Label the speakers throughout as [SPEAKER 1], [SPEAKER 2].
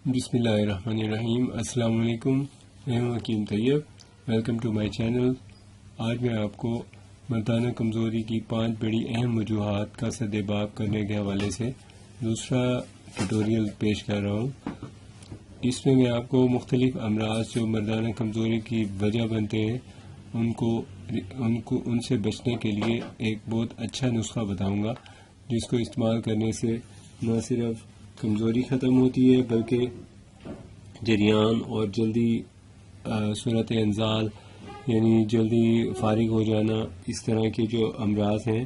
[SPEAKER 1] بسم اللہ الرحمن الرحیم۔ السلام علیکم، میں ہوں حکیم طیب، ویلکم ٹو مائی چینل۔ آج میں آپ کو مردانہ کمزوری کی 5 بڑی اہم وجوہات کا سد باب کرنے کے حوالے سے دوسرا ٹیوٹوریل پیش کر رہا ہوں۔ اس میں آپ کو مختلف امراض جو مردانہ کمزوری کی وجہ بنتے ہیں ان سے بچنے کے لیے ایک بہت اچھا نسخہ بتاؤں گا، جس کو استعمال کرنے سے نہ صرف کمزوری ختم ہوتی ہے بلکہ جریان اور جلدی صورت انزال یعنی جلدی فارغ ہو جانا، اس طرح کے جو امراض ہیں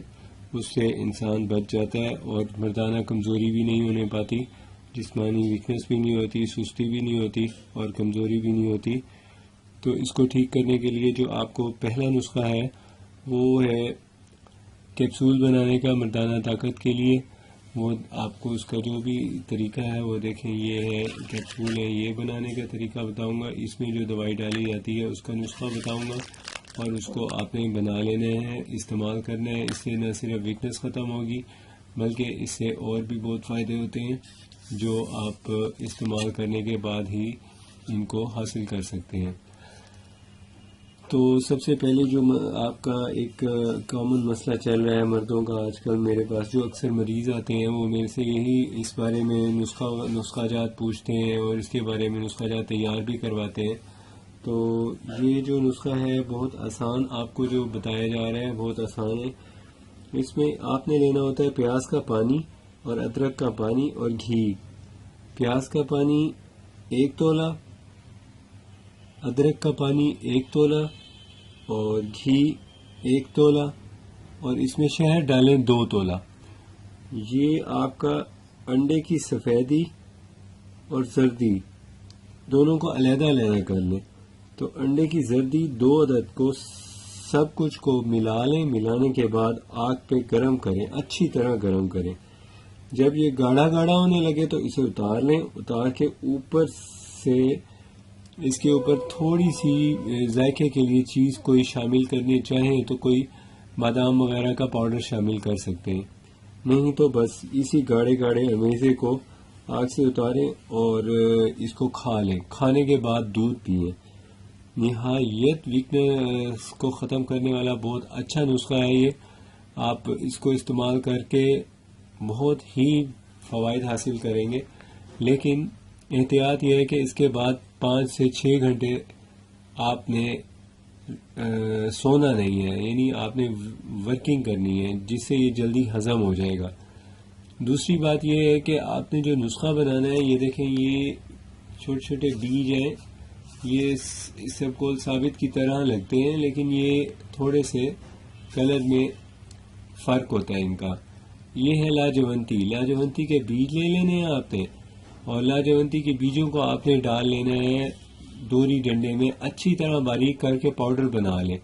[SPEAKER 1] اس سے انسان بچ جاتا ہے اور مردانہ کمزوری بھی نہیں ہونے پاتی، جسمانی ویکنس بھی نہیں ہوتی، سستی بھی نہیں ہوتی اور کمزوری بھی نہیں ہوتی۔ تو اس کو ٹھیک کرنے کے لیے جو آپ کو پہلا نسخہ ہے وہ ہے کیپسول بنانے کا مردانہ طاقت کے لیے۔ وہ آپ کو اس کا جو بھی طریقہ ہے وہ دیکھیں، یہ ہے کیپسول ہے، یہ بنانے کا طریقہ بتاؤں گا، اس میں جو دوائی ڈالی جاتی ہے اس کا نسخہ بتاؤں گا، اور اس کو آپ نے بنا لینا ہے، استعمال کرنا ہے۔ اس سے نہ صرف ویکنس ختم ہوگی بلکہ اس سے اور بھی بہت فائدے ہوتے ہیں جو آپ استعمال کرنے کے بعد ہی ان کو حاصل کر سکتے ہیں۔ تو سب سے پہلے جو آپ کا ایک کامن مسئلہ چل رہا ہے مردوں کا آج کل، میرے پاس جو اکثر مریض آتے ہیں وہ میرے سے یہی اس بارے میں نسخہ جات پوچھتے ہیں اور اس کے بارے میں نسخہ جات تیار بھی کرواتے ہیں۔ تو یہ جو نسخہ ہے بہت آسان، آپ کو جو بتایا جا رہا ہے بہت آسان ہے۔ اس میں آپ نے لینا ہوتا ہے پیاز کا پانی اور ادرک کا پانی اور گھی۔ پیاز کا پانی 1 تولہ، ادرک کا پانی 1 تولہ اور گھی 1 تولہ، اور اس میں شہد ڈالیں 2 تولہ۔ یہ آپ کا انڈے کی سفیدی اور زردی دونوں کو علیحدہ علیحدہ کر لیں۔ تو انڈے کی زردی 2 عدد کو سب کچھ کو ملا لیں، ملانے کے بعد آگ پہ گرم کریں، اچھی طرح گرم کریں۔ جب یہ گاڑھا گاڑھا ہونے لگے تو اسے اتار لیں، اتار کے اوپر سے اس کے اوپر تھوڑی سی ذائقے کے لیے چیز کوئی شامل کرنی چاہیں تو کوئی بادام وغیرہ کا پاؤڈر شامل کر سکتے ہیں، نہیں تو بس اسی گاڑھے گاڑھے امیزے کو آگ سے اتاریں اور اس کو کھا لیں۔ کھانے کے بعد دودھ پئیں۔ نہایت ویکنس کو ختم کرنے والا بہت اچھا نسخہ ہے یہ۔ آپ اس کو استعمال کر کے بہت ہی فوائد حاصل کریں گے، لیکن احتیاط یہ ہے کہ اس کے بعد 5 سے 6 گھنٹے آپ نے سونا نہیں ہے، یعنی آپ نے ورکنگ کرنی ہے، جس سے یہ جلدی ہضم ہو جائے گا۔ دوسری بات یہ ہے کہ آپ نے جو نسخہ بنانا ہے، یہ دیکھیں یہ چھوٹے چھوٹے بیج ہیں، یہ سب کو ثابت کی طرح لگتے ہیں لیکن یہ تھوڑے سے کلر میں فرق ہوتا ہے ان کا۔ یہ ہے لاجونتی۔ لاجونتی کے بیج لے لینے ہیں آپ نے، اور لاجونتی کے بیجوں کو آپ نے ڈال لینا ہے دوری ڈنڈے میں، اچھی طرح باریک کر کے پاؤڈر بنا لیں۔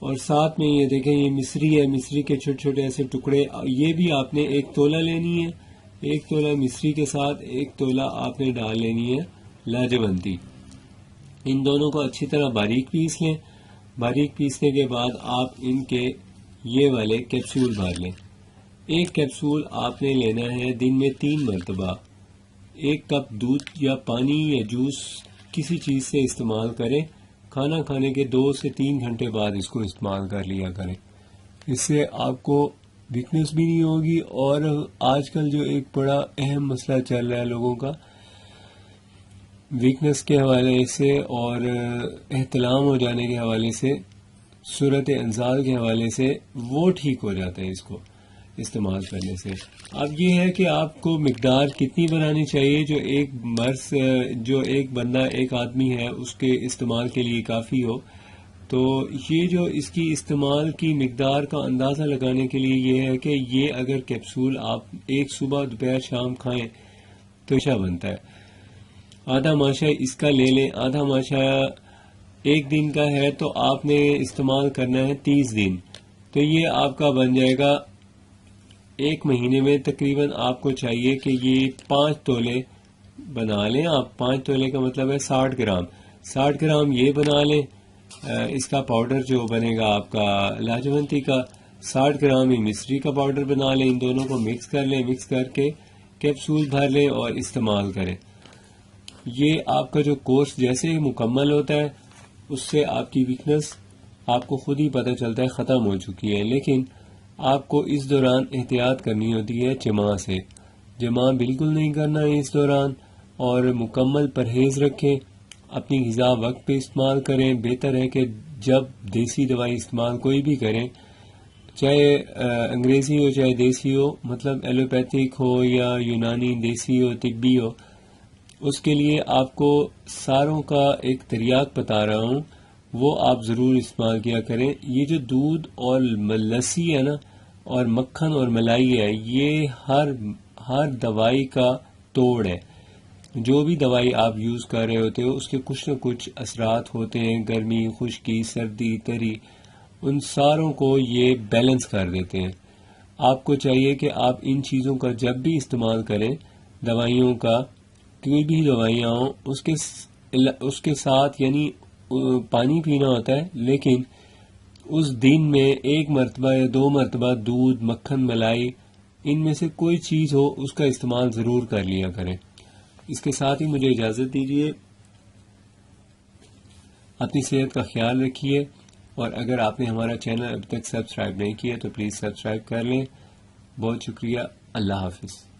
[SPEAKER 1] اور ساتھ میں یہ دیکھیں یہ مصری ہے، مصری کے چھوٹے چھوٹے ایسے ٹکڑے، یہ بھی آپ نے 1 تولہ لینی ہے۔ 1 تولہ مصری کے ساتھ 1 تولہ آپ نے ڈال لینی ہے لاجونتی۔ ان دونوں کو اچھی طرح باریک پیس لیں۔ باریک پیسنے کے بعد آپ ان کے یہ والے کیپسول بھر لیں۔ ایک کیپسول آپ نے لینا ہے دن میں 3 مرتبہ۔ 1 کپ دودھ یا پانی یا جوس کسی چیز سے استعمال کریں، کھانا کھانے کے 2 سے 3 گھنٹے بعد اس کو استعمال کر لیا کریں۔ اس سے آپ کو ویکنس بھی نہیں ہوگی، اور آج کل جو ایک بڑا اہم مسئلہ چل رہا ہے لوگوں کا ویکنس کے حوالے سے اور احتلام ہو جانے کے حوالے سے، صورت انزال کے حوالے سے، وہ ٹھیک ہو جاتا ہے اس کو استعمال کرنے سے۔ اب یہ ہے کہ آپ کو مقدار کتنی بنانی چاہیے جو ایک بندہ ایک آدمی ہے اس کے استعمال کے لیے کافی ہو۔ تو یہ جو اس کی استعمال کی مقدار کا اندازہ لگانے کے لیے یہ ہے کہ یہ اگر کیپسول آپ ایک صبح دوپہر شام کھائیں تو اچھا بنتا ہے۔ آدھا ماشا اس کا لے لیں، آدھا ماشا 1 دن کا ہے تو آپ نے استعمال کرنا ہے 30 دن، تو یہ آپ کا بن جائے گا 1 مہینے میں۔ تقریباً آپ کو چاہیے کہ یہ 5 تولے بنا لیں آپ۔ 5 تولے کا مطلب ہے 60 گرام۔ 60 گرام یہ بنا لیں، اس کا پاؤڈر جو بنے گا آپ کا لاجونتی کا، 60 گرام ہی مصری کا پاؤڈر بنا لیں۔ ان دونوں کو مکس کر لیں، مکس کر کے کیپسول بھر لیں اور استعمال کریں۔ یہ آپ کا جو کورس جیسے ہی مکمل ہوتا ہے اس سے آپ کی ویکنس آپ کو خود ہی پتہ چلتا ہے ختم ہو چکی ہے، لیکن آپ کو اس دوران احتیاط کرنی ہوتی ہے جماع سے. جماع بالکل نہیں کرنا ہے اس دوران، اور مکمل پرہیز رکھیں. اپنی غذا وقت پہ استعمال کریں. بہتر ہے کہ جب دیسی دوائی استعمال کوئی بھی کریں، چاہے انگریزی ہو چاہے دیسی ہو، مطلب ایلوپیتھک ہو یا یونانی دیسی ہو طبی ہو، اس کے لیے آپ کو ساروں کا ایک تریاک بتا رہا ہوں، وہ آپ ضرور استعمال کیا کریں. یہ جو دودھ اور لسی ہے نا، اور مکھن اور ملائی ہے، یہ ہر دوائی کا توڑ ہے. جو بھی دوائی آپ یوز کر رہے ہوتے ہو اس کے کچھ نہ کچھ اثرات ہوتے ہیں، گرمی، خشکی، سردی، تری، ان ساروں کو یہ بیلنس کر دیتے ہیں. آپ کو چاہیے کہ آپ ان چیزوں کا جب بھی استعمال کریں، دوائیوں کا، کوئی بھی دوائیاں ہوں، اس کے ساتھ یعنی پانی پینا ہوتا ہے، لیکن اس دن میں 1 مرتبہ یا 2 مرتبہ دودھ، مکھن، ملائی، ان میں سے کوئی چیز ہو اس کا استعمال ضرور کر لیا کریں. اس کے ساتھ ہی مجھے اجازت دیجیے. اپنی صحت کا خیال رکھیے، اور اگر آپ نے ہمارا چینل ابھی تک سبسکرائب نہیں کیا تو پلیز سبسکرائب کر لیں. بہت شکریہ. اللہ حافظ.